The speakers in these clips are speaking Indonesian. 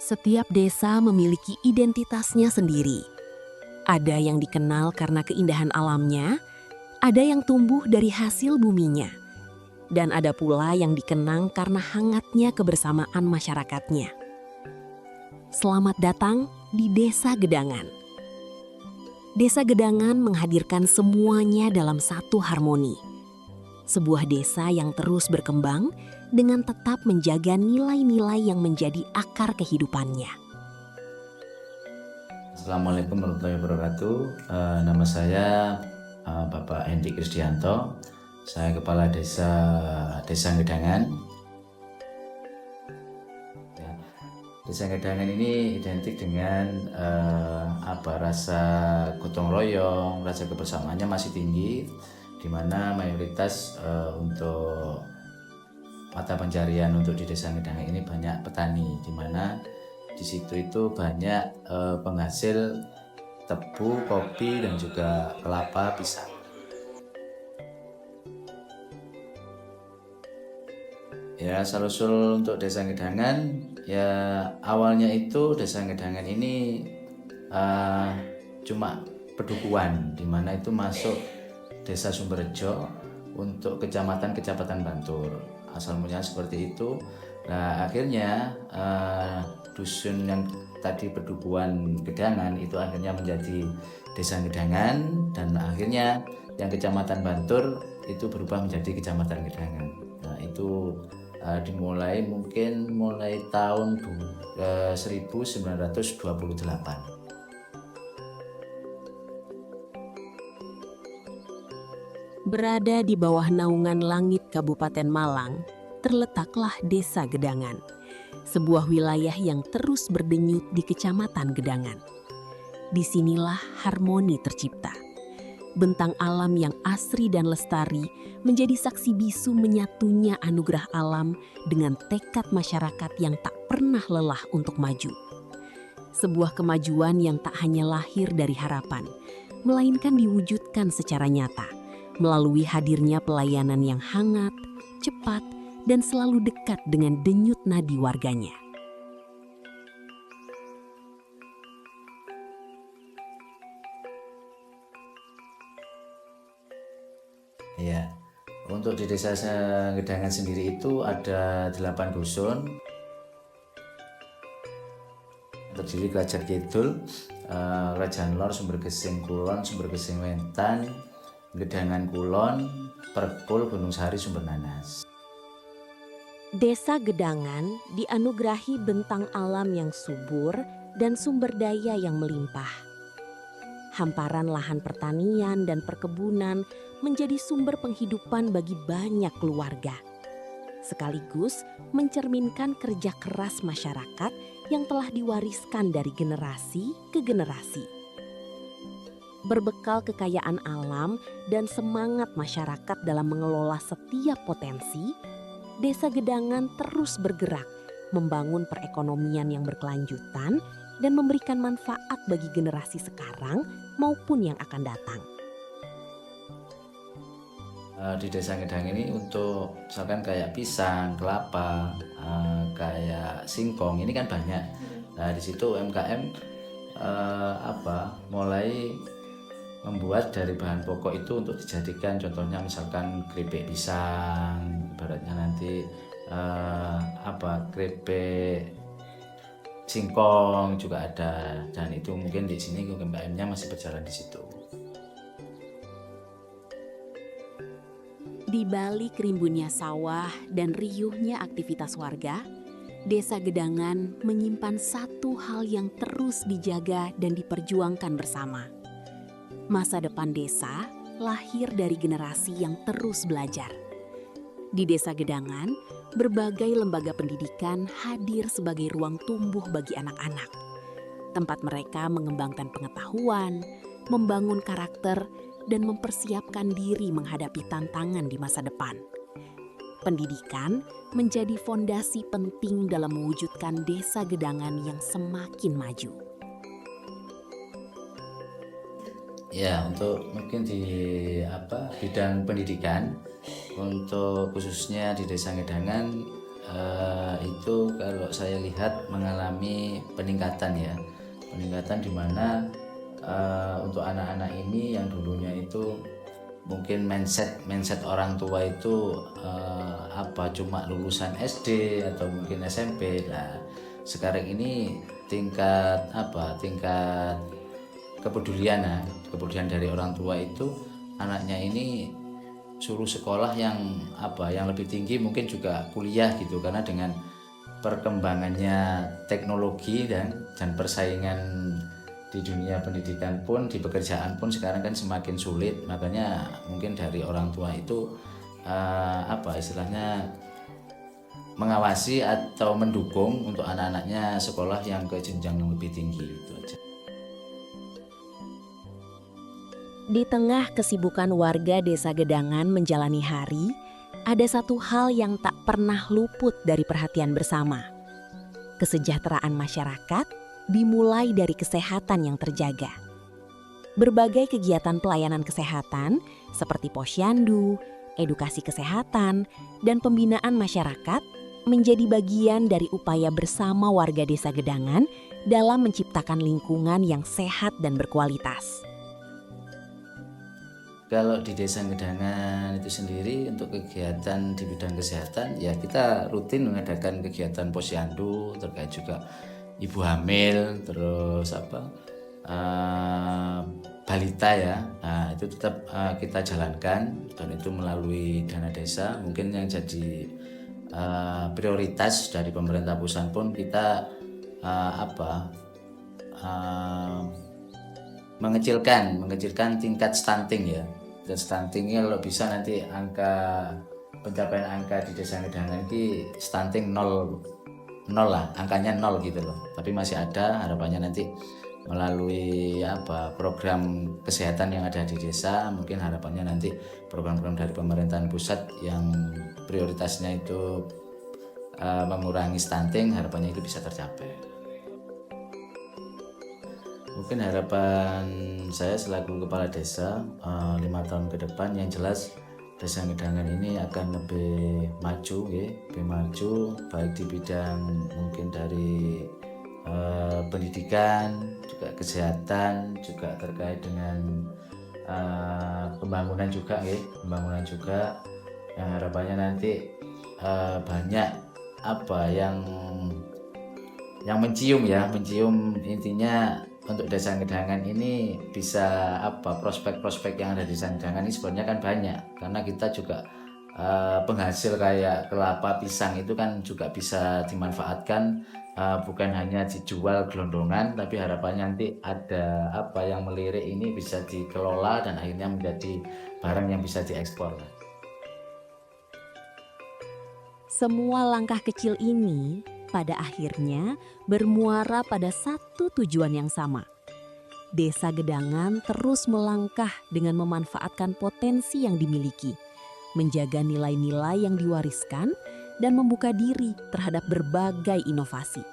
Setiap desa memiliki identitasnya sendiri. Ada yang dikenal karena keindahan alamnya, ada yang tumbuh dari hasil buminya, dan ada pula yang dikenang karena hangatnya kebersamaan masyarakatnya. Selamat datang di Desa Gedangan. Desa Gedangan menghadirkan semuanya dalam satu harmoni. Sebuah desa yang terus berkembang dengan tetap menjaga nilai-nilai yang menjadi akar kehidupannya. Assalamualaikum warahmatullahi wabarakatuh. Nama saya Bapak Hendy Krisdianto. Saya Kepala Desa Gedangan. Desa Gedangan ini identik dengan rasa gotong royong, rasa kebersamaannya masih tinggi, di mana mayoritas untuk mata pencarian untuk di Desa Gedangan ini banyak petani, di mana di situ itu banyak penghasil tebu, kopi, dan juga kelapa, pisang. Ya, asal-usul untuk Desa Gedangan, ya awalnya itu Desa Gedangan ini cuma pedukuhan, di mana itu masuk Desa Sumberjo untuk kecamatan Bantul. Asal mulanya seperti itu. Nah, akhirnya dusun yang tadi pedukuhan Gedangan itu akhirnya menjadi Desa Gedangan, dan akhirnya yang Kecamatan Bantul itu berubah menjadi Kecamatan Gedangan. Nah, itu dimulai mulai tahun 1928. Berada di bawah naungan langit Kabupaten Malang, terletaklah Desa Gedangan, sebuah wilayah yang terus berdenyut di Kecamatan Gedangan. Disinilah harmoni tercipta. Bentang alam yang asri dan lestari menjadi saksi bisu menyatunya anugerah alam dengan tekad masyarakat yang tak pernah lelah untuk maju. Sebuah kemajuan yang tak hanya lahir dari harapan, melainkan diwujudkan secara nyata melalui hadirnya pelayanan yang hangat, cepat, dan selalu dekat dengan denyut nadi warganya. Ya, untuk di Desa Gedangan sendiri itu ada 8 dusun. Terdiri Kerajaan Kidul, Kerajaan Lor, Sumbergesing Kulon, Sumbergesing Wentan, Gedangan Kulon, Perkul, Gunung Sari, Sumber Nanas. Desa Gedangan dianugerahi bentang alam yang subur dan sumber daya yang melimpah. Hamparan lahan pertanian dan perkebunan menjadi sumber penghidupan bagi banyak keluarga, sekaligus mencerminkan kerja keras masyarakat yang telah diwariskan dari generasi ke generasi. Berbekal kekayaan alam dan semangat masyarakat dalam mengelola setiap potensi, Desa Gedangan terus bergerak membangun perekonomian yang berkelanjutan dan memberikan manfaat bagi generasi sekarang maupun yang akan datang. Di Desa Gedangan ini untuk misalkan kayak pisang, kelapa, kayak singkong, ini kan banyak. Nah, di situ UMKM mulai membuat dari bahan pokok itu untuk dijadikan, contohnya misalkan keripik pisang, ibaratnya nanti keripik singkong juga ada, dan itu mungkin di sini UMKM-nya masih berjalan di situ. Di balik rimbunnya sawah dan riuhnya aktivitas warga, Desa Gedangan menyimpan satu hal yang terus dijaga dan diperjuangkan bersama. Masa depan desa lahir dari generasi yang terus belajar. Di Desa Gedangan, berbagai lembaga pendidikan hadir sebagai ruang tumbuh bagi anak-anak. Tempat mereka mengembangkan pengetahuan, membangun karakter, dan mempersiapkan diri menghadapi tantangan di masa depan. Pendidikan menjadi fondasi penting dalam mewujudkan Desa Gedangan yang semakin maju. Ya, untuk mungkin di bidang pendidikan, untuk khususnya di Desa Gedangan itu kalau saya lihat mengalami peningkatan ya, peningkatan di mana untuk anak-anak ini yang dulunya itu mungkin mindset orang tua itu cuma lulusan SD atau mungkin SMP. Nah, sekarang ini tingkat kepedulian dari orang tua itu anaknya ini suruh sekolah yang lebih tinggi, mungkin juga kuliah gitu, karena dengan perkembangannya teknologi dan persaingan di dunia pendidikan pun, di pekerjaan pun sekarang kan semakin sulit. Makanya mungkin dari orang tua itu istilahnya mengawasi atau mendukung untuk anak-anaknya sekolah yang ke jenjang yang lebih tinggi, itu aja. Di tengah kesibukan warga Desa Gedangan menjalani hari, ada satu hal yang tak pernah luput dari perhatian bersama. Kesejahteraan masyarakat dimulai dari kesehatan yang terjaga. Berbagai kegiatan pelayanan kesehatan seperti posyandu, edukasi kesehatan, dan pembinaan masyarakat menjadi bagian dari upaya bersama warga Desa Gedangan dalam menciptakan lingkungan yang sehat dan berkualitas. Kalau di Desa Gedangan itu sendiri untuk kegiatan di bidang kesehatan, ya kita rutin mengadakan kegiatan posyandu terkait juga ibu hamil, terus balita ya. Nah, itu tetap kita jalankan, dan itu melalui dana desa. Mungkin yang jadi prioritas dari pemerintah pusat pun kita mengecilkan tingkat stunting ya. Dan stuntingnya kalau bisa nanti pencapaian angka di Desa Gedangan ini stunting nol lah, angkanya nol gitu loh. Tapi masih ada harapannya nanti melalui program kesehatan yang ada di desa, mungkin harapannya nanti program-program dari pemerintahan pusat yang prioritasnya itu mengurangi stunting, harapannya itu bisa tercapai. Mungkin harapan saya selaku kepala desa 5 tahun ke depan, yang jelas Desa Gedangan ini akan lebih maju baik di bidang mungkin dari pendidikan, juga kesehatan, juga terkait dengan pembangunan juga yang harapannya nanti banyak yang mencium intinya. Untuk Desa Gedangan ini bisa prospek-prospek yang ada di Desa Gedangan ini sebenarnya kan banyak, karena kita juga penghasil kayak kelapa, pisang itu kan juga bisa dimanfaatkan, bukan hanya dijual gelondongan, tapi harapannya nanti ada yang melirik ini bisa dikelola dan akhirnya menjadi barang yang bisa diekspor. Semua langkah kecil ini pada akhirnya bermuara pada satu tujuan yang sama. Desa Gedangan terus melangkah dengan memanfaatkan potensi yang dimiliki, menjaga nilai-nilai yang diwariskan, dan membuka diri terhadap berbagai inovasi.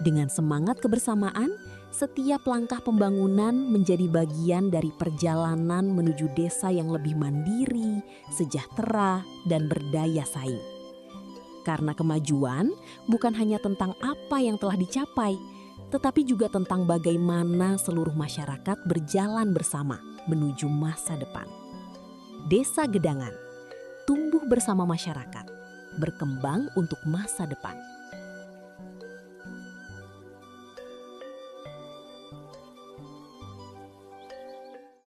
Dengan semangat kebersamaan, setiap langkah pembangunan menjadi bagian dari perjalanan menuju desa yang lebih mandiri, sejahtera, dan berdaya saing. Karena kemajuan bukan hanya tentang apa yang telah dicapai, tetapi juga tentang bagaimana seluruh masyarakat berjalan bersama menuju masa depan. Desa Gedangan tumbuh bersama masyarakat, berkembang untuk masa depan.